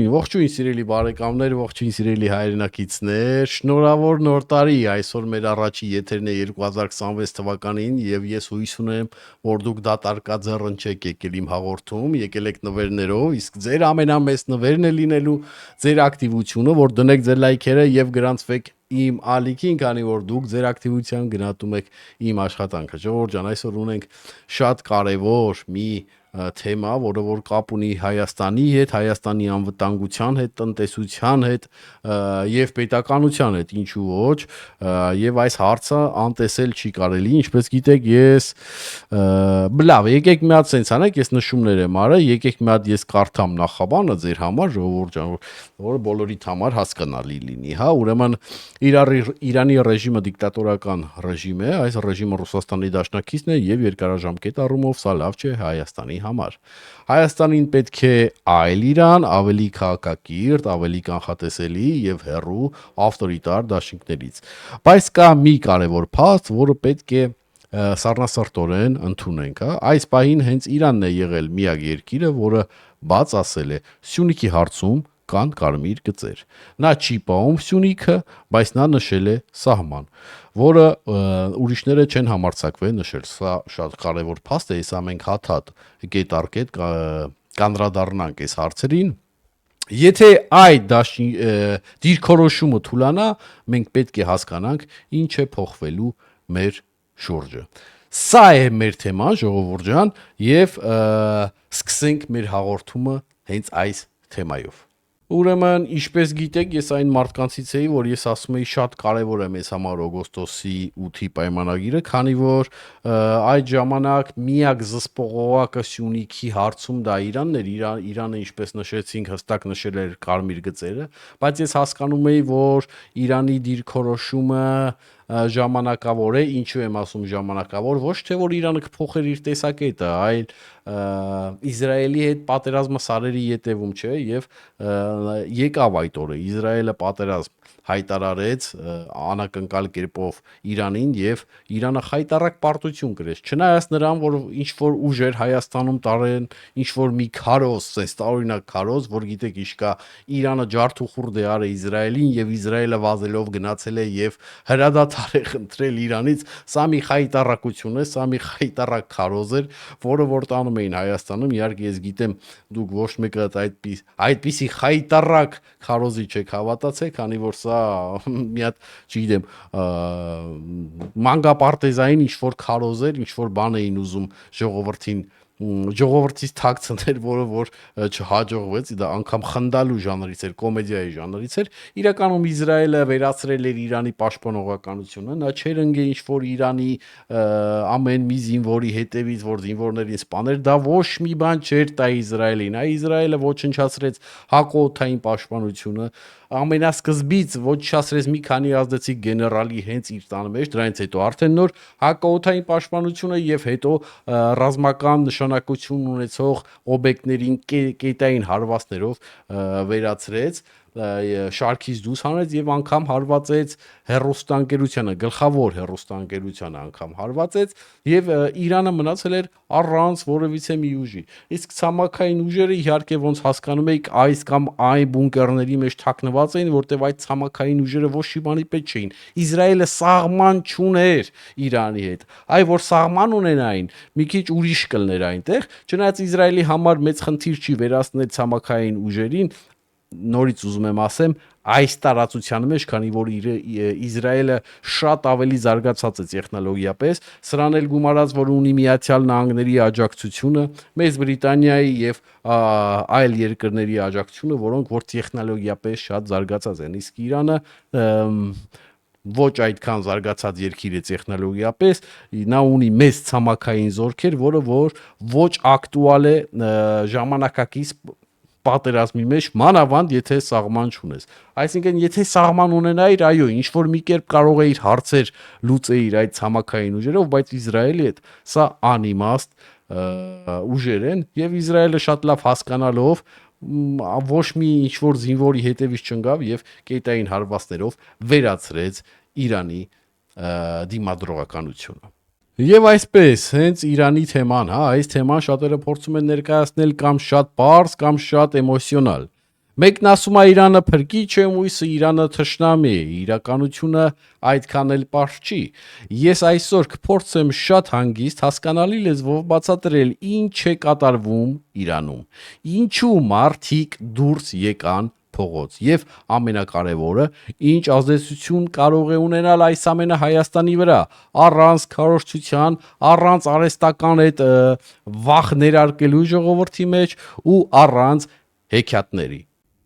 Ողջույն սիրելի բարեկամներ, ողջույն սիրելի հայրենակիցներ։ Շնորհավոր նոր տարի։ Այսօր մեր առաջի եթերն է 2026 թվականին եւ ես հույս ունեմ, որ դուք դատարկաձեռն չեք եկել իմ հաղորդում, եկել եք նվերներով, իսկ ձեր ամենամեծ նվերն է լինելու ձեր ակտիվությունը, որ դնեք ձեր լայքերը եւ գրանցվեք իմ ալիքին, քանի որ դուք ձեր ակտիվության գնահատում եք իմ աշխատանքը։ Ժողովուրդ ջան, այսօր ունենք շատ կարևոր մի թեմա, որը որ կապ ունի Հայաստանի հետ, Հայաստանի անվտանգության հետ, տնտեսության հետ եւ պետականության հետ, ինչու ոչ, եւ այս հարցը անտեսել չի կարելի, ինչպես գիտեք, ես լավ, եկեք մի հատ sense անենք, ես նշումներ եմ արել, եկեք մի հատ ես կարդամ նախաբանը ձեր համար, ժողովուրդ ջան, որը բոլորիդ համար հասկանալի լինի, հա, ուրեմն Իրանի ռեժիմը դիկտատորական ռեժիմ է, այս ռեժիմը Ռուսաստանի դաշնակիցն է եւ երկարաժամկետ առումով սա լավ չէ Հայաստանի համար։ Հայաստանին պետք է այլ Իրան, ավելի քաղաքակիրթ, ավելի կանխատեսելի եւ հեռու ավտորիտար դաշինքներից։ Բայց կա մի կարևոր փաստ, որը պետք է սառնասրտորեն ընդունենք, հա։ Այս պահին հենց Իրանն է եղել միակ երկիրը, որը բաց ասել է Սյունիքի հարցում կան կարմիր գծեր։ Նա չի պահում Սյունիքը, բայց նա նշել է սահման, որը ուրիշները չեն համարձակվել նշել։ Սա շատ կարևոր փաստ է, հեսա մենք հատ-հատ կետ առ կետ կանդրադառնանք այս հարցերին։ Եթե այդ դիրքորոշումը թուլանա, մենք պետք է հասկանանք ինչ է փոխվելու մեր շուրջը։ Սա է մեր թեման, ժողովուրդ ջան, եւ սկսենք մեր հաղորդումը հենց այս թեմայով։ Ուրեմն, ինչպես գիտեք, ես այն մարդկանցից էի, որ ես ասում էի շատ կարևոր է մեզ համար օգոստոսի 8-ի պայմանագիրը, քանի որ այդ ժամանակ միակ զսպողողակը Սյունիքի հարցում դա Իրանն էր, Իրանը, ինչպես նշեցինք, հստակ նշել էր կարմիր գծերը, բայց ես հասկանում էի, որ Իրանի դիրքորոշումը ժամանակավոր է, ինչու եմ ասում ժամանակավոր, ոչ թե որ Իրանը կփոխեր իր տեսակետը, այլ Իսրայելի հետ պատերազմը սարերի ետևում չէ եւ եկավ այդ օրը Իսրայելը պատերազմ հայտարարեց անակնկալ կերպով Իրանին եւ Իրանը խայտառակ պարտություն կրեց չնայած նրան որ ինչ որ ուժեր Հայաստանում տարեն ինչ որ մի քարոզ sense տարօրինակ քարոզ որ գիտեք ինչ կա Իրանը ջարդուխուրդ է արել Իսրայելին եւ Իսրայելը վազելով գնացել է եւ հրադադար է խնդրել Իրանից սա մի խայտառակություն է սա մի խայտառակ քարոզ էր որը որ տանում էին Հայաստանում իհարկե ես գիտեմ դուք ոչ մեկը այդպիսի խայտառակ քարոզի չեք հավատացել քանի որ սա մի հատ չգիտեմ մանգապարտեզային ինչ որ քարոզեր ինչ որ բան էին ուզում ժողովրդից թաքցնել, որը որ չհաջողվեց, դա անգամ խնդալու ժանրից էր, կոմեդիայի ժանրից էր։ Իրականում Իսրայելը վերացրել էր Իրանի պաշտպանողականությունը, նա չէր ընկել ինչ որ Իրանի ամեն մի զինվորի հետևից, որ զինվորներին սպաներ, դա ոչ մի բան չէր տա Իսրայելին, այ Իսրայելը ոչնչացրեց հակօդային պաշտպանությունը, ամենասկզբից ոչնչացրեց մի քանի ազդեցիկ գեներալի հենց իր տան մեջ, դրանից հետո արդեն նոր հակաօդային պաշտպանությունը եւ հետո ռազմական նշանակություն ունեցող օբյեկտներին կետային հարվածներով վերացրեց շարքից դուրս հանեց եւ անգամ հարվածեց հերոստանգերությանը գլխավոր հերոստանգերությանը անգամ հարվածեց եւ Իրանը մնացել էր առանց որևիցե մի ուժի իսկ ցամաքային ուժերը իհարկե ոնց հասկանում եք այս կամ այն բունկերների մեջ թաքնված էին որտեվ այդ ցամաքային ուժերը ոչ մի բանի պետք չէին Իսրայելը սահման չուներ Իրանի հետ այ որ սահման ունենային մի քիչ ուրիշ կլներ այնտեղ չնայած Իսրայելի համար մեծ խնդիր չի վերացնել ցամաքային ուժերին նորից ուզում եմ ասեմ այս տարածության մեջ քանի որ Իսրայելը շատ ավելի զարգացած է տեխնոլոգիապես սրան էլ գումարած որ ունի Միացյալ Նահանգների աջակցությունը Մեծ Բրիտանիայի եւ այլ երկրների աջակցությունը որոնք որ տեխնոլոգիապես շատ զարգացած են իսկ Իրանը ոչ այդքան զարգացած երկիր է տեխնոլոգիապես նա ունի մեծ ցամաքային զորքեր որը որ ոչ ակտուալ է ժամանակակից պատերազմի մեջ մանավանդ եթե սահման չունես այսինքն եթե սահման ունենայիր այո ինչ որ մի կերպ կարող էիր հարցեր լուծեիր այդ ցամաքային ուժերով բայց Իսրայելի հետ սա անիմաստ ուժեր են եւ Իսրայելը շատ լավ հասկանալով ոչ մի ինչ որ զինվորի հետևից չընկավ եւ կետային հարվածներով վերացրեց Իրանի դիմադրողականությունը Եվ այսպես, հենց Իրանի թեման, հա, այս թեման շատերը փորձում են ներկայացնել կամ շատ պարզ, կամ շատ էմոցիոնալ։ Մեկն ասում է Իրանը փրկիչ է, մյուսը Իրանը թշնամի է, իրականությունը այդքան էլ պարզ չի։ Ես այսօր կփորձեմ շատ հանգիստ հասկանալի լեզվով բացատրել ինչ է կատարվում Իրանում, ինչու մարդիկ դուրս եկան փողոց եւ ամենակարևորը ինչ ազդեցություն կարող է ունենալ այս ամենը Հայաստանի վրա առանց քարոզչության, առանց արհեստական այդ վախ ներարկելու ժողովրդի մեջ ու առանց հեքիաթների։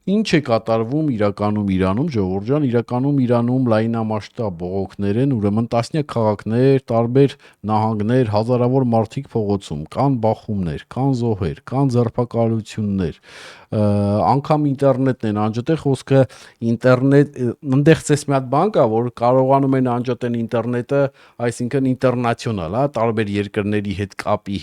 Ինչ է կատարվում իրականում Իրանում, Ժողովուրդ ջան, իրականում Իրանում լայնամասշտաբ բողոքներ են, ուրեմն տասնյակ քաղաքներ, տարբեր նահանգներ, հազարավոր մարդիկ փողոցում, կան բախումներ, կան զոհեր, կան ձերբակալություններ, անգամ ինտերնետն են անջատել, խոսքը ինտերնետ, ընդեղծես մի հատ բան կա, որ կարողանում են անջատեն ինտերնետը, այսինքն ինտերնացիոնալ, հա, տարբեր երկրների հետ կապի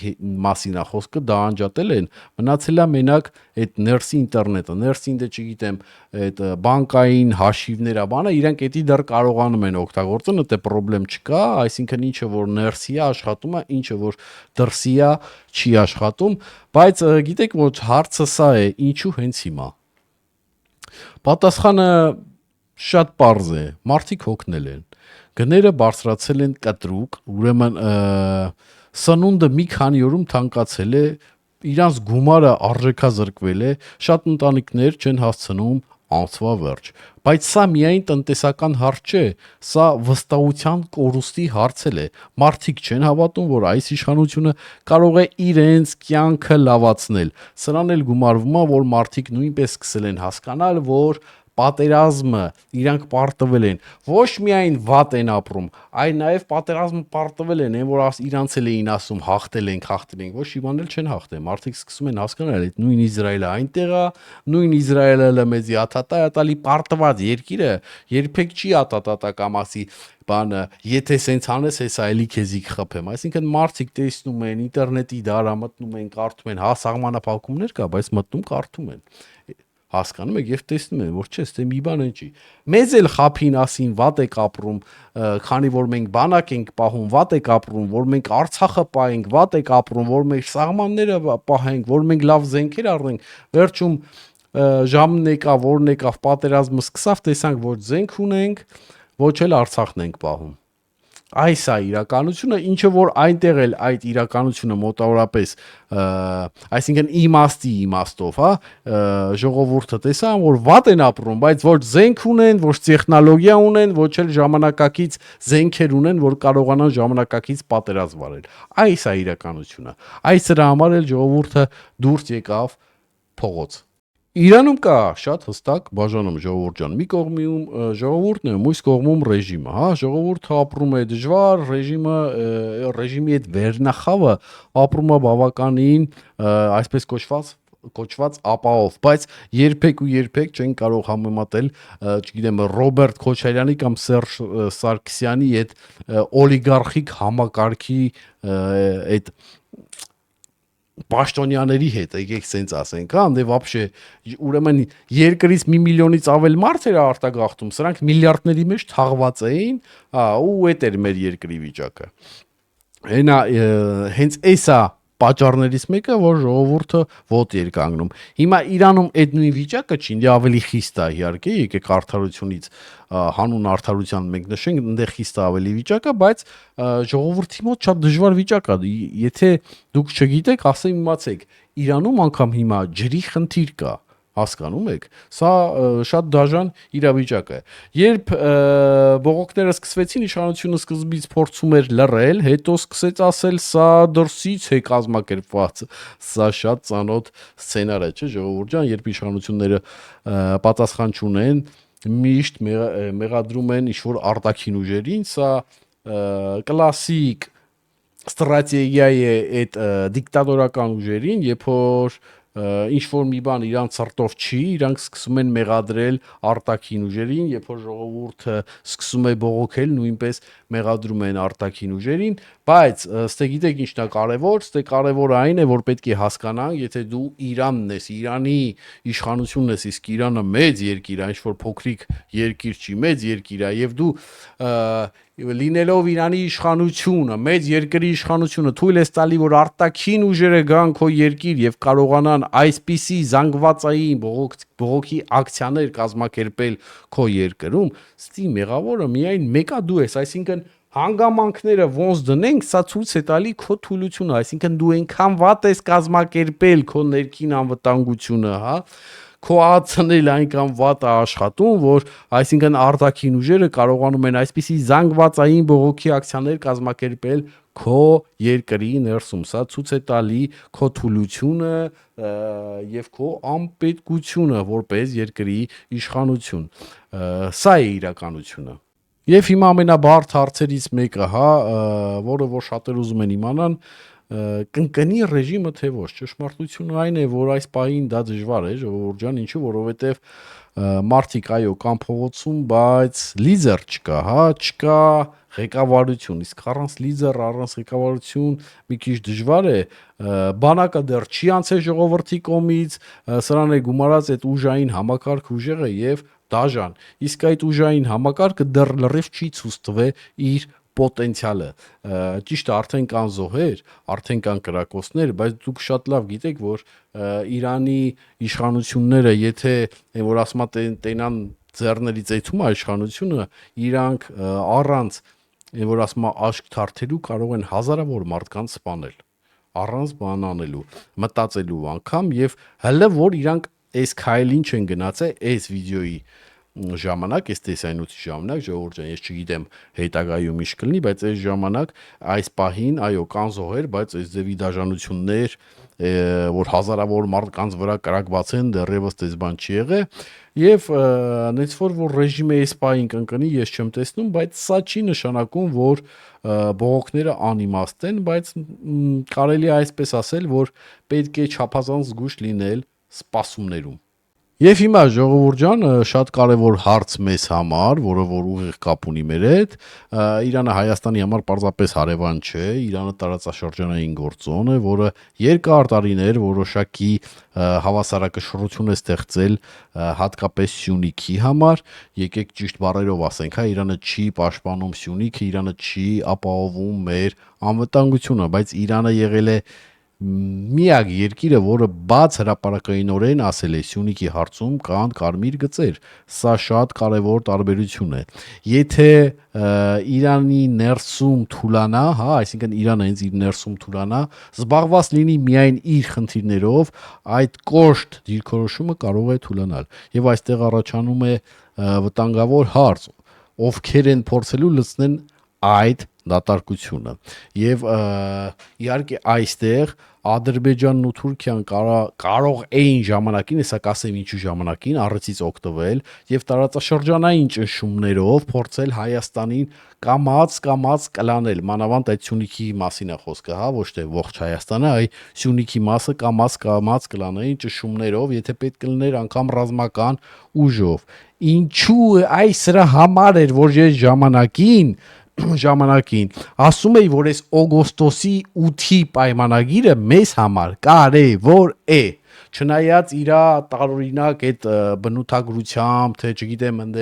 մասին է խոսքը, դա անջատել են, մնացել է մենակ այդ ներսի ինտերնետը, ներսին դե չգիտեմ, այդ բանկային հաշիվները, բանը իրենք էդի դեռ կարողանում են օգտագործել, դա պրոբլեմ չկա, այսինքն ինչը որ ներսի է աշխատում է, ինչը որ դրսի է չի աշխատում, բայց գիտեք ոչ հարցը սա է, ինչու հենց հիմա։ Պատասխանը շատ պարզ է, մարդիկ հոգնել են, գները բարձրացել են կտրուկ, ուրեմն սնունդը մի քանի օրում թանկացել է, իրանց գումարը արժեքազրկվել է, շատ ընտանիքներ չեն հասցնում անցվա վերջ, բայց սա միայն տնտեսական հարց չէ, սա վստահության կորուստի հարց է, մարդիկ չեն հավատում, որ այս իշխանությունը կարող է իրենց կյանքը լավացնել, սրան էլ գումարվում է, որ մարդիկ նույնպես սկսել են հասկանալ, որ պատերազմը իրանք պարտվել են, ոչ միայն վատ են ապրում, այլ նաև պատերազմը պարտվել են, որ իրանց էլ էին ասում հաղթել ենք, ոչ իման էլ չեն հաղթել, մարդիկ սկսում են հասկանալ, այդ նույն Իսրայելը այնտեղ է, նույն Իսրայելը մեզի աթատա է տալի պարտված երկիրը, երբեք չի աթատա կամ ասի բանը, եթե սենց անես, հեսա էլի քեզի կխփեմ, այսինքն մարդիկ տեսնում են, ինտերնետի դարա մտնում են, կարդում են, հա սահմանափակումներ կա, բայց մտնում կարդում են, հասկանում եք եւ տեսնում են, որ չէ, ստե մի բան են չի։ Մեզ էլ խափին ասին վատ եք ապրում, քանի որ մենք բանակ ենք պահում, վատ եք ապրում, որ մենք Արցախը պահենք, վատ եք ապրում, որ մենք սահմանները պահենք, որ մենք լավ զենքեր առնենք, վերջում ժամն եկա, որն եկավ, պատերազմը սկսավ, տեսանք, որ զենք ունենք, ոչ էլ Արցախն ենք պահում։ Այս է իրականությունը, ինչը որ այնտեղ էլ այդ իրականությունը մոտավորապես, այսինքն իմաստով, հա, ժողովուրդը տեսան, որ վատ են ապրում, բայց ոչ զենք ունեն, ոչ տեխնոլոգիա ունեն, ոչ էլ ժամանակակից զենքեր ունեն, որ կարողանան ժամանակակից պատերազմ վարել։ Այս է իրականությունը։ Այս դրա համար էլ ժողովուրդը դուրս եկավ փողոց։ Իրանում կա շատ հստակ բաժանում ժողովուրդ ջան, մի կողմում ժողովուրդն է, մյուս կողմում ռեժիմը, հա, ժողովուրդը ապրում է դժվար, ռեժիմի այդ վերնախավը ապրում է բավականին, այսպես կոչված ապահով, բայց երբեք չեն կարող համեմատել, չգիտեմ, Ռոբերտ Քոչարյանի կամ Սերժ Սարգսյանի այդ օլիգարխիկ համակարգի այդ պաշտոնյաների հետ, եկեք սենց ասենք, հա, դե вообще ուրեմն երկրից 1 միլիոնից ավել մարդ էր արտագաղթում, սրանք միլիարդների մեջ թաղված էին, հա, ու այդ էր մեր երկրի վիճակը։ Հենա հենց էսա պատճառներից մեկը, որ ժողովուրդը ոտ էր կանգնում։ Հիմա Իրանում այդ նույն վիճակը չի, ինձ ավելի խիստ է իհարկե, եկեք արդարությունից հանուն արդարության մենք նշենք, այնտեղ խիստ է ավելի վիճակը, բայց ժողովրդի մոտ շատ դժվար վիճակ է։ Եթե դուք չգիտեք, ասեմ իմացեք, Իրանում անգամ հիմա ջրի խնդիր կա։ Հասկանում եք, սա շատ դաժան իրավիճակ է։ Երբ բողոքները սկսվեցին, իշխանությունը սկզբից փորձում էր լռել, հետո սկսեց ասել, սա դրսից է կազմակերպված։ Սա շատ ծանոթ սցենար է, չէ՞, ժողովուրդ ջան, երբ իշխանությունները պատասխան չունեն, միշտ մեղադրում են ինչ-որ արտաքին ուժերին, սա կլասիկ ստրատեգիա է այդ դիկտատորական ուժերին, երբ որ ինչ որ մի բան իրանց սրտով չի, իրանք սկսում են մեղադրել արտաքին ուժերին, երբ որ ժողովուրդը սկսում է բողոքել, նույնպես մեղադրում են արտաքին ուժերին, Բայց ստե գիտեք ինչն է կարևոր, ստե կարևորը այն է, որ պետք է հասկանանք, եթե դու Իրանն ես, Իրանի իշխանությունն ես, իսկ Իրանը մեծ երկիր է, ինչ որ փոքրիկ երկիր չի, մեծ երկիր է, եւ դու լինելով Իրանի իշխանությունը, մեծ երկրի իշխանությունը թույլ ես տալի, որ արտաքին ուժերը գան քո երկիր եւ կարողանան այսպիսի զանգվածային բողոքի ակցիաներ կազմակերպել քո երկրում, ստի մեղավորը միայն մեկա դու ես, այսինքն հանգամանքները ոնց դնենք, սա ցույց է տալի քո թուլությունը, այսինքն դու այնքան վատ ես կազմակերպել քո ներքին անվտանգությունը, հա, քո ԱՑՆ-ն էլ այնքան վատ է աշխատում, որ այսինքն արտաքին ուժերը կարողանում են այսպիսի զանգվածային բողոքի ակցիաներ կազմակերպել քո երկրի ներսում, սա ցույց է տալի քո թուլությունը եւ քո անպետքությունը որպես երկրի իշխանություն, սա է իրականությունը։ Եվ հիմա ամենաբարդ հարցերից մեկը, հա, որը որ շատեր ուզում են իմանան, կնկնի ռեժիմը թե ոչ, ճշմարտությունը այն է, որ այս պահին դա դժվար է, ժողովուրդ ջան, ինչու, որովհետև մարդիկ այո կան փողոցում, բայց լիդեր չկա, հա, չկա ղեկավարություն, իսկ առանց լիդեր, առանց ղեկավարություն մի քիչ դժվար է, բանակը դեռ չի անցել ժողովրդի կողմից, սրան է գումարած այդ ուժային համակարգ ուժեղը եւ դաժան, իսկ այդ ուժային համակարգը դեռ լրիվ չի ցույց տվել իր պոտենցիալը, ճիշտ է, արդեն կան զոհեր, արդեն կան կրակոցներ, բայց դուք շատ լավ գիտեք, որ Իրանի իշխանությունները, եթե որ ասում են տենան ձեռներից այցում է իշխանությունը, իրանք առանց որ ասում է աշկ թարթելու կարող են հազարավոր մարդկանց սպանել, առանց բան անելու, մտածելու անգամ եւ հələ որ իրանք այս քայլին չեն գնացել այս վիդեոյի ժամանակ, այս տեսանյութի ժամանակ, ժողովուրդ ջան, ես չգիտեմ հետագայում ինչ կլինի, բայց այս ժամանակ այս պահին, այո, կան զոհեր, բայց այս ձևի դաժանություններ, որ հազարավոր մարդկանց վրա կրակված են, դեռևս դες բան չի եղել, եւ նենց որ ռեժիմը այս պահին կընկնի, ես չեմ տեսնում, բայց սա չի նշանակում, որ բողոքները անիմաստ են, բայց կարելի է այսպես ասել, որ պետք է չափազանց զգույշ լինել սպասումներում։ Եվ հիմա ժողովուրդ ջան, շատ կարևոր հարց մեզ համար, որը որ ուղիղ կապ ունի մեր հետ, Իրանը Հայաստանի համար պարզապես հարևան չէ, Իրանը տարածաշրջանային գործոն է, որը երկար տարիներ որոշակի հավասարակշռություն է ստեղծել հատկապես Սյունիքի համար, եկեք ճիշտ բառերով ասենք, հա, Իրանը չի պաշտպանում Սյունիքը, Իրանը չի ապահովում մեր անվտանգությունը, բայց Իրանը եղել է միակ երկիրը, որը բաց հրապարակայինորեն ասել է Սյունիքի հարցում կան կարմիր գծեր, սա շատ կարևոր տարբերություն է, եթե Իրանի ներսում թուլանա, հա, այսինքն Իրանը հենց իր ներսում թուլանա, զբաղված լինի միայն իր խնդիրներով, այդ կոշտ դիրքորոշումը կարող է թուլանալ, եւ այստեղ առաջանում է վտանգավոր հարց, ովքեր են փորձելու լցնել այդ դատարկությունը եւ իհարկե այստեղ Ադրբեջանն ու Թուրքիան կարող էին ժամանակին, հեսա կասեմ ինչու ժամանակին առիթից օգտվել եւ տարածաշրջանային ճնշումներով փորձել Հայաստանին կամած կլանել, մանավանդ այդ Սյունիքի մասին է խոսքը, հա, ոչ թե ողջ Հայաստանը, այ Սյունիքի մասը կամած կլանեին ճնշումներով, եթե պետք կլիներ անգամ ռազմական ուժով։ Ինչու այս սրա համար էր, որ ես ժամանակին ասում էի, որ այս օգոստոսի 8-ի պայմանագիրը մեզ համար կարևոր է, չնայած իր տարօրինակ այդ բնութագրությամբ, թե չգիտեմ ընդ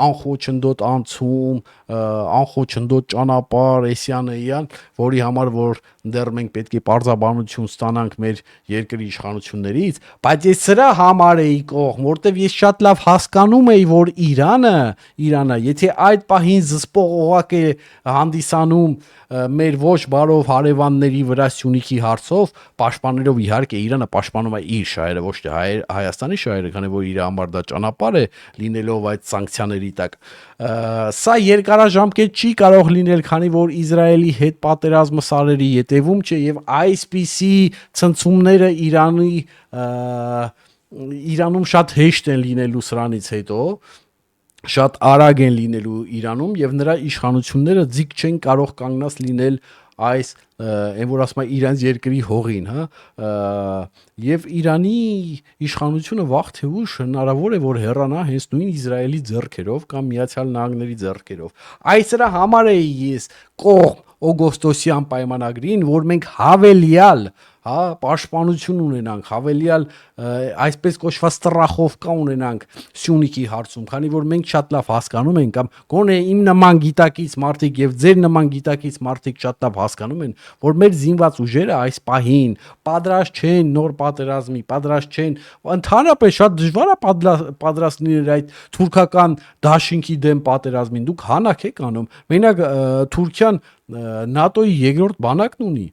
անխոչնդոտ անցում, անխոչնդոտ ճանապարհ, էսյան, որի համար որ դեռ մենք պետք է պարզաբանություն ստանանք մեր երկրի իշխանություններից, բայց ես սրա համար էի կողմ, որտեվ ես շատ լավ հասկանում էի, որ Իրանը, եթե այդ պահին զսպող օղակ է հանդիսանում մեր ոչ բարով հարևանների վրա Սյունիքի հարցով, պաշտպանելով իհարկե Իրանը պաշտպանում է իր շահերը, ոչ թե Հայաստանի շահերը, քանի որ իր համար դա ճանապարհ է լինելով այդ սանկցիաների տակ։ Սա երկարաժամկետ չի կարող լինել, քանի որ Իսրայելի հետ պատերազմը սարերի ետևում չէ եւ այսպիսի ցնցումները Իրանում շատ հեշտ են լինելու սրանից հետո, շատ արագ են լինելու Իրանում եւ նրա իշխանությունները ձիգ չեն կարող կանգնած լինել այս այն որ ասում է իրանց երկրի հողին, հա, եւ Իրանի իշխանությունը վաղ թե ուշ հնարավոր է որ հեռանա հենց նույն Իսրայելի ձեռքերով կամ Միացյալ Նահանգների ձեռքերով։ Այս դրա համար է ես կողմ օգոստոսյան պայմանագրին, որ մենք հավելյալ, հա, պաշտպանություն ունենանք, հավելյալ այսպես կոչված ստրախովկա ունենանք Սյունիքի հարցում, քանի որ մենք շատ լավ հասկանում ենք կամ գոնե իմ նման գիտակից մարդիկ եւ ձեր նման գիտակից մարդիկ շատ լավ հասկանում են, որ մեր զինված ուժերը այս պահին պատրաստ չեն նոր պատերազմի, պատրաստ չեն, ընդհանրապես շատ դժվար է պատրաստ լինել այդ թուրքական դաշինքի դեմ պատերազմին։ Դուք հանակ եք անում։ Մենակ Թուրքիան ՆԱՏՕ-ի երկրորդ բանակն ունի։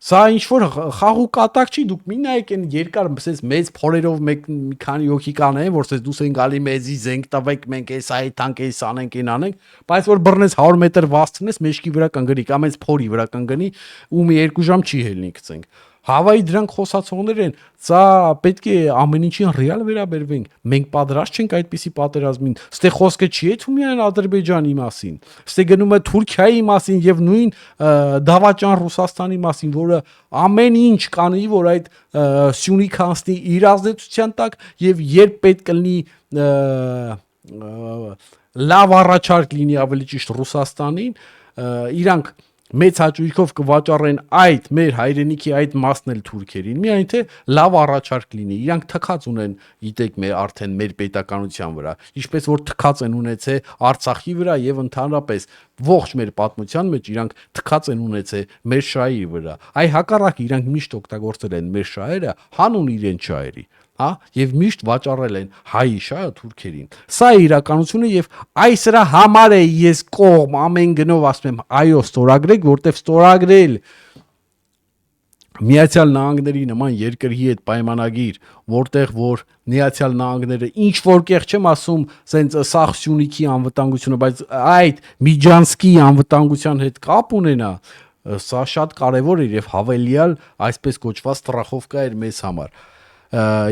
Սա ինչ որ խաղու կատակ չի, դուք մի նայեք այն երկար ասես մեծ փորերով մի քանի հոգի կանեն, որ ասես դուս են գալի մեզի զենք տվեք, մենք էս այդ տանք էս անենք, այն անենք, բայց որ բռնես 100 մետր վազցնես, մեջքի վրա կընկնի, կամ այս փորի վրա կընկնի ու մի 2 ժամ չի ելնի գցենք։ Հավայի դրանք խոսացողներ են, սա պետք է ամեն ինչին ռեալ վերաբերվենք։ Մենք պատրաստ չենք այդպիսի պատերազմին։ Ստե խոսքը չի եթում միայն Ադրբեջանի մասին։ Ստե գնում է Թուրքիայի մասին եւ նույն դավաճան Ռուսաստանի մասին, որը ամեն ինչ կանի, որ այդ Սյունիք հանցնի իր ազդեցության տակ եւ երբ պետք կլինի լավ առաջարկ լինի ավելի ճիշտ Ռուսաստանին, իրանք մեծ հաճույքով կվաճառեն այդ մեր հայրենիքի այդ մասն էլ թուրքերին, միայն թե լավ առաջարկ լինի։ Իրանք թքած ունեն, գիտեք, արդեն մեր պետականության վրա, ինչպես որ թքած են ունեցել Արցախի վրա եւ ընդհանրապես ողջ մեր պատմության մեջ իրանք թքած են ունեցել մեր շահի վրա։ Այ հակառակ իրանք միշտ օգտագործել են մեր շահերը հանուն իրենց շահերի, հա, եւ միշտ վաճառել են հայի շահը թուրքերին։ Սա է իրականությունը եւ այս դրա համար է ես կողմ ամեն գնով ասում եմ այո ստորագրեք, որտեվ ստորագրել Միացյալ Նահանգների նման երկրի հետ պայմանագիր, որտեղ որ Միացյալ Նահանգները ինչ որ կեղ չեմ ասում, սենց սախ Սյունիքի անվտանգությունը, բայց այդ Միջանսկի անվտանգության հետ կապ ունենա, սա շատ կարևոր է եւ հավելյալ այսպես կոչված ստրախովկա էր մեզ համար։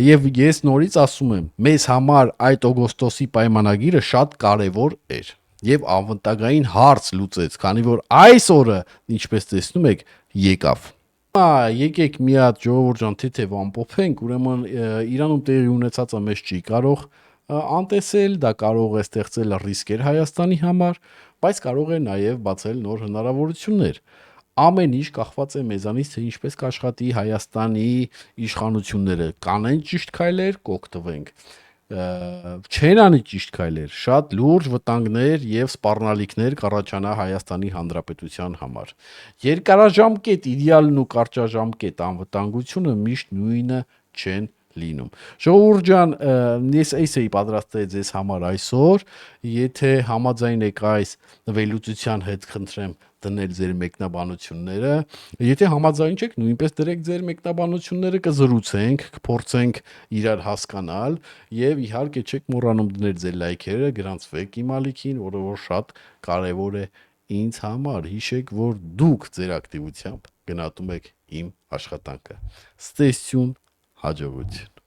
Եվ ես նորից ասում եմ, մեզ համար այդ օգոստոսի պայմանագիրը շատ կարևոր էր եւ անվտանգային հարց լուծեց, քանի որ այս օրը, ինչպես տեսնում եք, եկավ։ Եկեք մի հատ ժողովուրդ ջան թեթև ամփոփենք, ուրեմն Իրանում տեղի ունեցածը մեզ չի կարող անտեսել, դա կարող է ստեղծել ռիսկեր Հայաստանի համար, բայց կարող է նաև բացել նոր հնարավորություններ։ Ամեն ինչ կախված է մեզանից, թե ինչպես կաշխատի Հայաստանի իշխանությունները, կանեն ճիշտ քայլեր, կօգտվենք, չեն անի ճիշտ քայլեր, շատ լուրջ վտանգներ եւ սպառնալիքներ կառաջանա Հայաստանի Հանրապետության համար։ Երկարաժամկետ իդեալն ու կարճաժամկետ անվտանգությունը միշտ նույնը չեն լինում։ Ժողովուրդ ջան, ես էս էի պատրաստել ձեզ համար այսօր, եթե համաձայն եք այս վերլուծության հետ, խնդրեմ դնել ձեր մեկնաբանությունները, եթե համաձայն չեք, նույնպես դրեք ձեր մեկնաբանությունները, կզրուցենք, կփորձենք իրար հասկանալ եւ իհարկե չեք մոռանում դնել ձեր լայքերը, գրանցվեք իմ ալիքին, որը որ շատ կարեւոր է ինձ համար։ Հիշեք, որ դուք ձեր ակտիվությամբ գնահատում եք իմ աշխատանքը։ Ստեսյուն, հաջողություն։